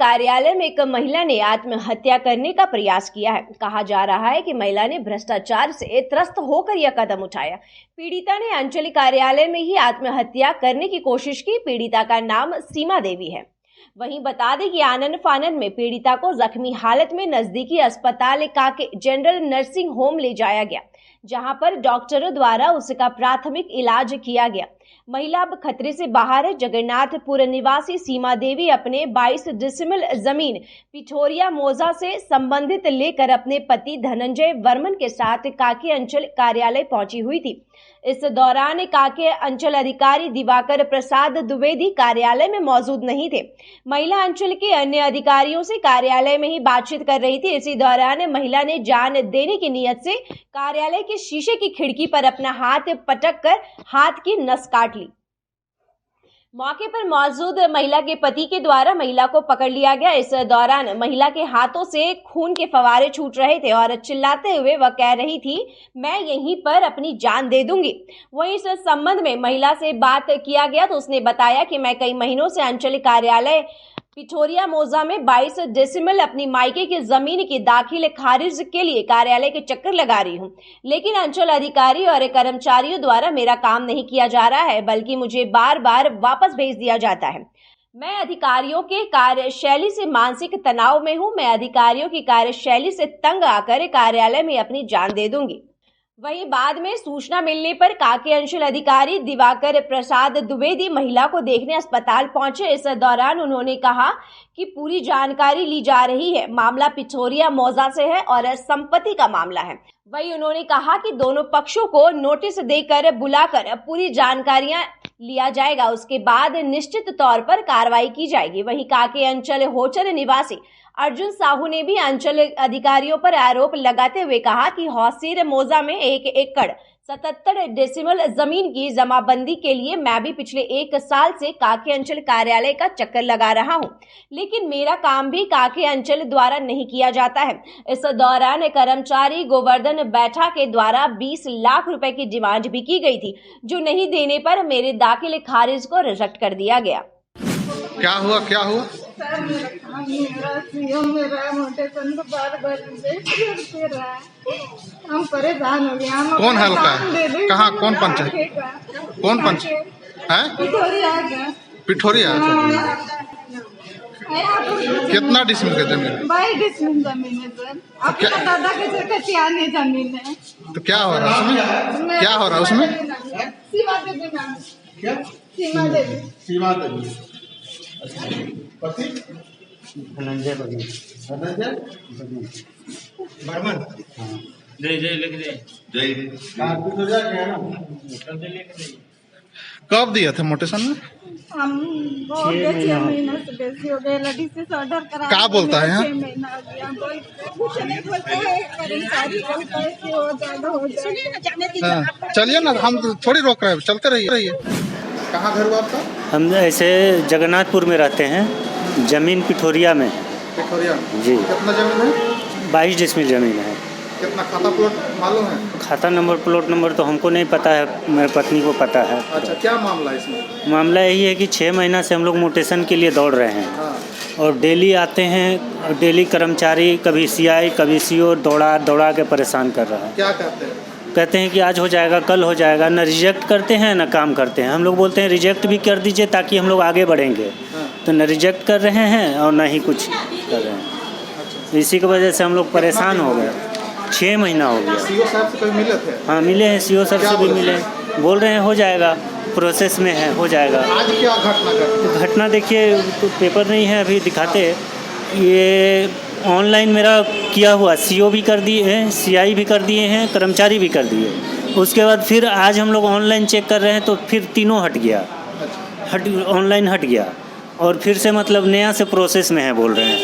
कार्यालय में एक महिला ने आत्महत्या करने का प्रयास किया है। कहा जा रहा है कि महिला ने भ्रष्टाचार से त्रस्त होकर यह कदम उठाया। पीड़िता ने अंचल कार्यालय में ही आत्महत्या करने की कोशिश की। पीड़िता का नाम सीमा देवी है। वहीं बता दें कि आनन फानन में पीड़िता को जख्मी हालत में नजदीकी अस्पताल काके जनरल नर्सिंग होम ले जाया गया, जहां पर डॉक्टरों द्वारा उसका प्राथमिक इलाज किया गया। महिला अब खतरे से बाहर है। जगन्नाथपुर निवासी सीमा देवी अपने 22 डिसमिल जमीन पिठोरिया मौजा से संबंधित लेकर अपने पति धनंजय वर्मन के साथ काके अंचल कार्यालय पहुंची हुई थी। इस दौरान काके अंचल अधिकारी दिवाकर प्रसाद द्विवेदी कार्यालय में मौजूद नहीं थे। महिला अंचल के अन्य अधिकारियों से कार्यालय में ही बातचीत कर रही थी। इसी दौरान महिला ने जान देने की नीयत से कार्यालय के शीशे की खिड़की पर अपना हाथ पटक कर हाथ की नस काट ली। मौके पर मौजूद महिला के पति के द्वारा महिला को पकड़ लिया गया। इस दौरान महिला के हाथों से खून के फवारे छूट रहे थे और चिल्लाते हुए वह कह रही थी, मैं यहीं पर अपनी जान दे दूंगी। वहीं इस संबंध में महिला से बात किया गया तो उसने बताया कि मैं कई महीनों से अंचल कार्यालय पिठोरिया मौजा में 22 डेसिमल अपनी मायके की जमीन की दाखिल खारिज के लिए कार्यालय के चक्कर लगा रही हूं, लेकिन अंचल अधिकारी और कर्मचारियों द्वारा मेरा काम नहीं किया जा रहा है, बल्कि मुझे बार बार वापस भेज दिया जाता है। मैं अधिकारियों के कार्यशैली से मानसिक तनाव में हूं। मैं अधिकारियों की कार्यशैली से तंग आकर कार्यालय में अपनी जान दे दूंगी। वहीं बाद में सूचना मिलने पर काके अंचल अधिकारी दिवाकर प्रसाद द्विवेदी महिला को देखने अस्पताल पहुंचे। इस दौरान उन्होंने कहा कि पूरी जानकारी ली जा रही है। मामला पिठोरिया मौजा से है और संपत्ति का मामला है। वहीं उन्होंने कहा कि दोनों पक्षों को नोटिस देकर बुलाकर पूरी जानकारियां लिया जाएगा। उसके बाद निश्चित तौर पर कार्रवाई की जाएगी। वहीं काके अंचल होचर निवासी अर्जुन साहू ने भी अंचल अधिकारियों पर आरोप लगाते हुए कहा कि हौसीर मौजा में 1 एकड़ 77 डेसिमल जमीन की जमाबंदी के लिए मैं भी पिछले 1 साल से काके अंचल कार्यालय का चक्कर लगा रहा हूं, लेकिन मेरा काम भी काके अंचल द्वारा नहीं किया जाता है। इस दौरान कर्मचारी गोवर्धन बैठा के द्वारा 20 लाख रुपए की डिमांड भी की गई थी, जो नहीं देने पर मेरे दाखिल खारिज को रिजेक्ट कर दिया गया। क्या हुआ? सर मेरा सीएम मेरा मोटे चंद बार से रहा है। हम परेशान हो गए। हम कौन हल्का है? कहाँ? कौन पंचायत? कौन पंचायत है? पिठोरिया। कितना डिसमिल की जमीन? 22 डिसमिल जमीन है सर। आपके दादा के कटियाने जमीन है। तो क्या हो रहा है उसमें? क्या हो रहा है उसमें? सीमा देवी नाम। क्या? सीमा देवी। पति धनंजय वर्मन। जय लिख दे। कब दिए थे मोटेशन में? हम 6 महीना से बेसी हो गए। लड़ी से ऑर्डर करा। क्या बोलता है यहाँ? 6 महीना हो गया। कुछ नहीं बोलते हैं। कर्मचारी बोलता है कि हो जाएगा। चलिए ना, हम थोड़ी रोक रहे हैं, चलते रहिए। कहाँ घर हुआ आपका? हम ऐसे जगन्नाथपुर में रहते हैं, जमीन पिठोरिया में। पिठोरिया जी। कितना जमीन है? 22 डिसमिल जमीन है। कितना खाता प्लॉट मालूम है? खाता नंबर प्लॉट नंबर तो हमको नहीं पता है, मेरी पत्नी को पता है। अच्छा, क्या मामला है इसमें? मामला यही है कि 6 महीना से हम लोग मोटेशन के लिए दौड़ रहे हैं। हाँ। और डेली आते हैं, डेली कर्मचारी कभी सीआई कभी सीओ दौड़ा के परेशान कर रहा है। क्या कहते हैं? कहते हैं कि आज हो जाएगा, कल हो जाएगा। न रिजेक्ट करते हैं न काम करते हैं। हम लोग बोलते हैं रिजेक्ट भी कर दीजिए ताकि हम लोग आगे बढ़ेंगे। हाँ। तो न रिजेक्ट कर रहे हैं और न ही कुछ कर रहे हैं। अच्छा। इसी की वजह से हम लोग परेशान हो गए। 6 महीना हो गया। सीओ साहब से कभी मिले थे? हाँ मिले हैं, सीओ सर से भी मिले। बोल रहे हैं हो जाएगा, प्रोसेस में है, हो जाएगा। आज क्या घटना देखिए, तो पेपर नहीं है अभी दिखाते। ये ऑनलाइन मेरा किया हुआ, सीओ भी कर दिए हैं, सीआई भी कर दिए हैं, कर्मचारी भी कर दिए। उसके बाद फिर आज हम लोग ऑनलाइन चेक कर रहे हैं तो फिर तीनों हट गया। ऑनलाइन हट गया और फिर से मतलब नया से प्रोसेस में है बोल रहे हैं।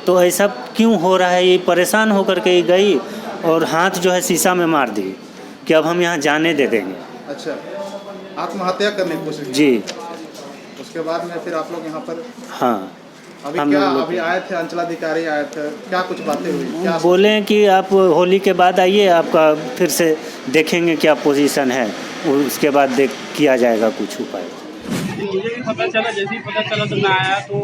तो ऐसा क्यों हो रहा है? ये परेशान होकर के गई और हाथ जो है शीशा में मार दी कि अब हम यहाँ जाने दे देंगे। अच्छा, आत्महत्या करने की कोशिश जी। उसके बाद में फिर आप लोग यहाँ पर? हाँ। अभी आए थे, अंचलाधिकारी आए थे, क्या कुछ बातें हुई? क्या बोले कि आप होली के बाद आइए, आपका फिर से देखेंगे क्या पोजीशन है, उसके बाद किया जाएगा कुछ उपाय। मुझे भी पता चला, जैसे ही पता चला तो मैं आया, तो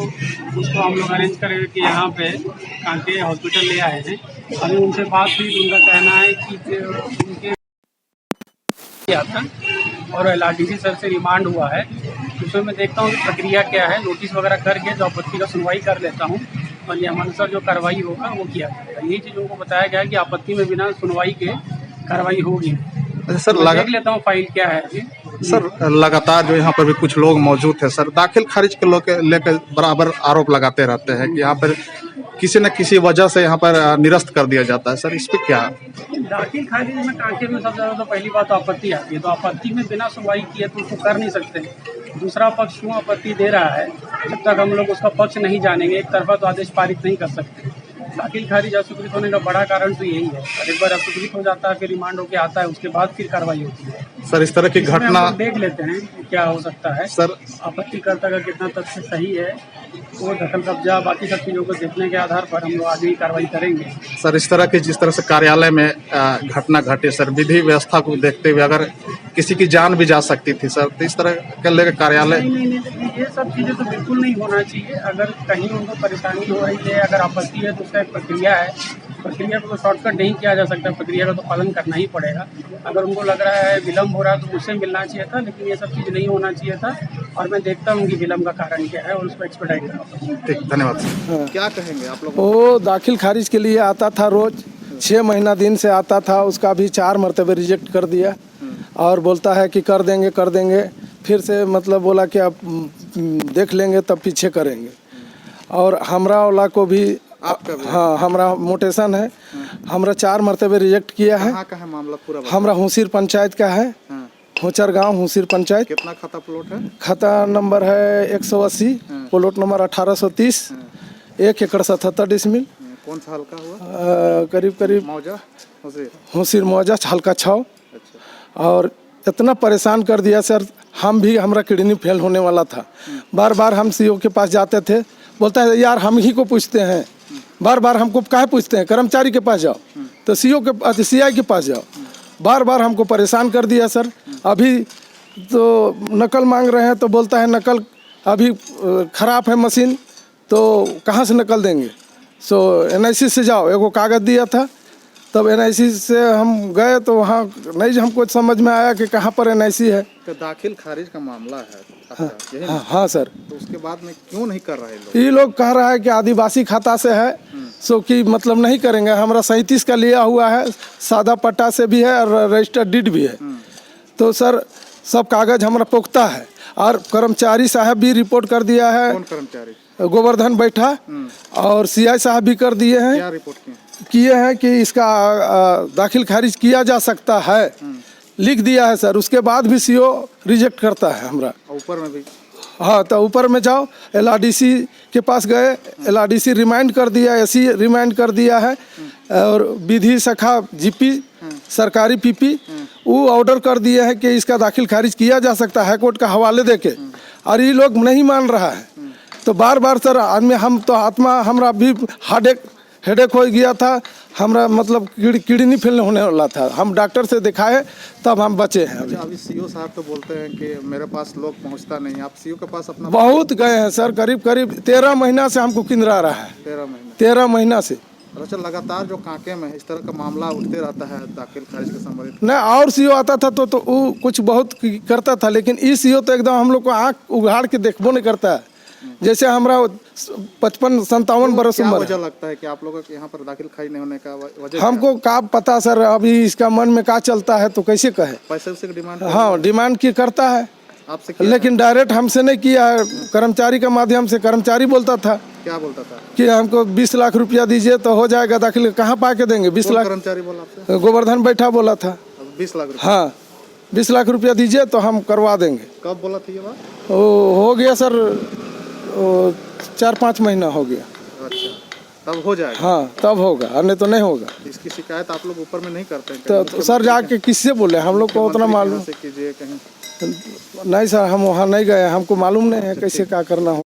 उसको हम लोग अरेंज करके यहाँ पे कांके हॉस्पिटल ले आए हैं। अभी उनसे बात हुई तो उनका कहना है कि उनके किया था और LRTC सर से रिमांड हुआ है। उसमें मैं देखता हूँ कि प्रक्रिया क्या है, नोटिस वगैरह करके जो आपत्ति का सुनवाई कर लेता हूँ और नियमानुसार जो कार्रवाई होगा वो किया जाएगा। यही चीज़ उनको बताया गया है कि आपत्ति में बिना सुनवाई के कार्रवाई होगी। सर देख लेता हूँ फाइल क्या है अभी। सर लगातार जो यहाँ पर भी कुछ लोग मौजूद हैं सर, दाखिल खारिज के लोग लेकर बराबर आरोप लगाते रहते हैं कि यहाँ पर किसी न किसी वजह से यहाँ पर निरस्त कर दिया जाता है। सर इस पे क्या? दाखिल खारिज में कांके में सबसे ज़्यादा तो पहली बात आपत्ति आती है, तो आपत्ति में बिना सुनवाई किए तो उसको कर नहीं सकते। दूसरा पक्ष क्यों आपत्ति दे रहा है, जब तक हम लोग उसका पक्ष नहीं जानेंगे एक तरफा तो आदेश पारित नहीं कर सकते। दाखिल खारिज अस्वीकृत होने का बड़ा कारण तो यही है। और एक बार अस्वीकृत हो जाता है, फिर रिमांड होकर आता है, उसके बाद फिर कार्रवाई होती है। सर इस तरह की घटना देख लेते हैं क्या हो सकता है। सर आपत्तिकर्ता का कितना तथ्य सही है, वो दखल कब्जा बाकी सब चीज़ों को देखने के आधार पर हम लोग आगे ही कार्रवाई करेंगे। सर इस तरह की जिस तरह से कार्यालय में घटना घटे सर, विधि व्यवस्था को देखते हुए अगर किसी की जान भी जा सकती थी सर, तो इस तरह कर लेकर कार्यालय नहीं, ये सब चीज़ें तो बिल्कुल नहीं होना चाहिए। अगर कहीं उनको परेशानी हो रही है, अगर आपत्ति है तो उसका एक प्रक्रिया है, प्रक्रिया को तो शॉर्टकट नहीं किया जा सकता, प्रक्रिया का तो पालन करना ही पड़ेगा। अगर उनको लग रहा है विलम्ब हो रहा है तो मुझसे मिलना चाहिए था, लेकिन ये सब चीज़ नहीं होना चाहिए था। और मैं देखता हूँ कि विलम्ब का कारण क्या है और उसको एक्सपर्टाइज कराऊंगा। ठीक, धन्यवाद सर। क्या कहेंगे आप लोग? वो दाखिल खारिज के लिए आता था, रोज 6 महीना दिन से आता था, उसका भी 4 मरतबे रिजेक्ट कर दिया और बोलता है कि कर देंगे। फिर से मतलब बोला कि आप देख लेंगे तब पीछे करेंगे। और हमरा वाला को भी हाँ, हमरा मोटेशन है, हमरा 4 मरतबे रिजेक्ट किया है। कहाँ का है मामला पूरा? हमरा हुसीर पंचायत का है, होचर गांव हुसीर पंचायत। कितना खाता प्लॉट है? खाता नंबर है 180, प्लॉट नंबर 1830, 1 एकड़ 77 डिसमिल। कौन सा हल्का हुआ? करीब मौजा हुसीर मौजा हल्का 6। और इतना परेशान कर दिया सर, हमरा किडनी फेल होने वाला था। बार बार हम सीओ के पास जाते थे, बोलता है यार हम ही को पूछते हैं, बार बार हमको काहे पूछते हैं, कर्मचारी के पास जाओ, तो CI के पास जाओ। बार बार हमको परेशान कर दिया सर। अभी तो नकल मांग रहे हैं तो बोलता है नकल अभी ख़राब है मशीन, तो कहाँ से नकल देंगे। सो NIC से जाओ, एगो कागज़ दिया था, तब NIC से हम गए तो वहाँ नहीं हमको समझ में आया कि कहाँ पर NIC है। तो दाखिल खारिज का मामला है। हाँ सर। तो उसके बाद में क्यों नहीं कर रहे लोग? ये लोग कह रहा है कि आदिवासी खाता से है, सो कि मतलब नहीं करेंगे। हमारा 37 का लिया हुआ है, सादा पट्टा से भी है और रजिस्टर्ड डीड भी है। तो सर सब कागज़ हमारा पुख्ता है। और कर्मचारी साहब भी रिपोर्ट कर दिया है। कौन कर्मचारी? गोवर्धन बैठा और CI साहब भी कर दिए हैं। क्या रिपोर्ट किए हैं कि इसका दाखिल खारिज किया जा सकता है, लिख दिया है सर। उसके बाद भी CO रिजेक्ट करता है हमरा। ऊपर में भी? हाँ, तो ऊपर में जाओ, LRDC के पास गए, LRDC रिमाइंड कर दिया, SC रिमाइंड कर दिया है। और विधि शाखा GP सरकारी PP वो ऑर्डर कर दिए हैं कि इसका दाखिल खारिज किया जा सकता है हाईकोर्ट का हवाले देके। और ये लोग नहीं मान रहा है। तो बार बार सर आदमी हम तो आत्मा हमरा भी हेडेक हो गया था, हमरा मतलब किडनी फेल होने वाला था। हम डॉक्टर से दिखाए तब हम बचे हैं। अभी CO साहब तो बोलते हैं कि मेरे पास लोग पहुंचता नहीं। आप CO के पास अपना बहुत गए हैं सर, करीब 13 महीना से हमको किंदरा रहा है। 13 महीना से। अच्छा, लगातार जो कांके में इस तरह का मामला उठते रहता है दाखिल खारिज के संबंधित? नहीं, और CO आता था तो वो कुछ बहुत करता था, लेकिन ई CO तो एकदम हम लोग को आँख उघाड़ के देखबो नहीं करता है। जैसे हमारा 55-57 बरस उम्र। वजह लगता है कि आप लोगों के यहाँ पर दाखिल खारिज नहीं होने का वजह? हमको क्या पता सर, अभी इसका मन में क्या चलता है तो कैसे कहे। पैसे से डिमांड? हाँ, डिमांड की करता है आपसे, लेकिन डायरेक्ट हमसे नहीं किया है, कर्मचारी के माध्यम से। कर्मचारी बोलता था, क्या बोलता था कि हमको 20 लाख रुपया दीजिए तो हो जाएगा दाखिल। कहाँ पा के देंगे 20 लाख? कर्मचारी बोला आपसे? गोवर्धन बैठा बोला था 20 लाख रुपया। हाँ, 20 लाख रुपया दीजिए तो हम करवा देंगे। कब बोला था ये बात? हो गया सर, 4-5 महीना हो गया। अच्छा, तब हो जाएगा? हाँ, तब होगा, नहीं तो नहीं होगा। इसकी शिकायत आप लोग ऊपर में नहीं करते हैं? तो सर जाके किससे बोले, हम लोग को उतना मालूम कीजिए कहीं? नहीं सर, हम वहाँ नहीं गए, हमको मालूम नहीं है कैसे क्या करना हो।